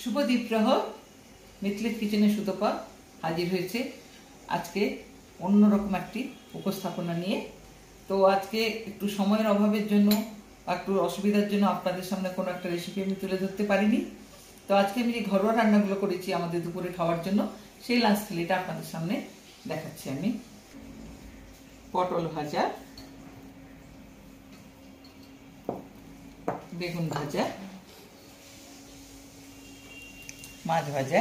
শুভ দ্বীপ্রহর। মিতলিত কিচেনে সুতপা হাজির হয়েছে আজকে অন্যরকম একটি উপস্থাপনা নিয়ে। তো আজকে একটু সময়ের অভাবের জন্য একটু অসুবিধার জন্য আপনাদের সামনে কোনো একটা রেসিপি আমি তুলে ধরতে পারিনি। তো আজকে আমি যে ঘরোয়া রান্নাগুলো করেছি আমাদের দুপুরে খাওয়ার জন্য, সেই লাঞ্চ থালিটা আপনাদের সামনে দেখাচ্ছি। আমি পটল ভাজা, বেগুন ভাজা, মাছ ভাজা,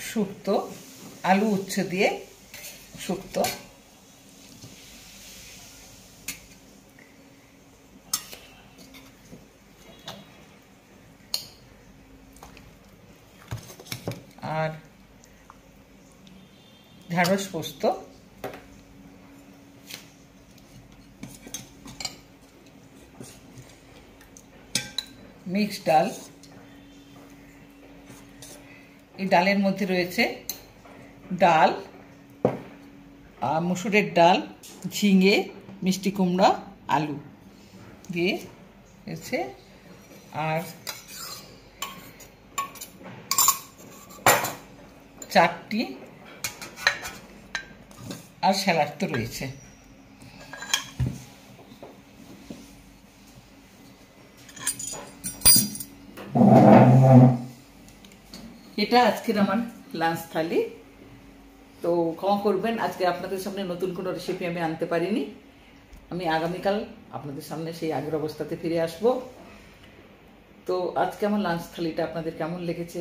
শুক্তো, আলু উচ্ছে দিয়ে শুক্তো, আর ঢ্যাঁড়স পোস্ত, মিক্সড ডাল। এই ডালের মধ্যে রয়েছে ডাল, মুসুরের ডাল, ঝিঙে, মিষ্টি কুমড়া, আলু দিয়ে রয়েছে, আর চাটনি আর স্যালাড তো রয়েছে। এটা আজকের আমার লাঞ্চ থালি। তো ক্ষমা করবেন, আজকে আপনাদের সামনে নতুন কোনো রেসিপি আমি আনতে পারিনি। আমি আগামীকাল আপনাদের সামনে সেই আগের অবস্থাতে ফিরে আসব। তো আজকে আমার লাঞ্চ থালিটা আপনাদের কেমন লেগেছে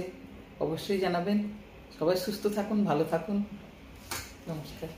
অবশ্যই জানাবেন। সবাই সুস্থ থাকুন, ভালো থাকুন। নমস্কার।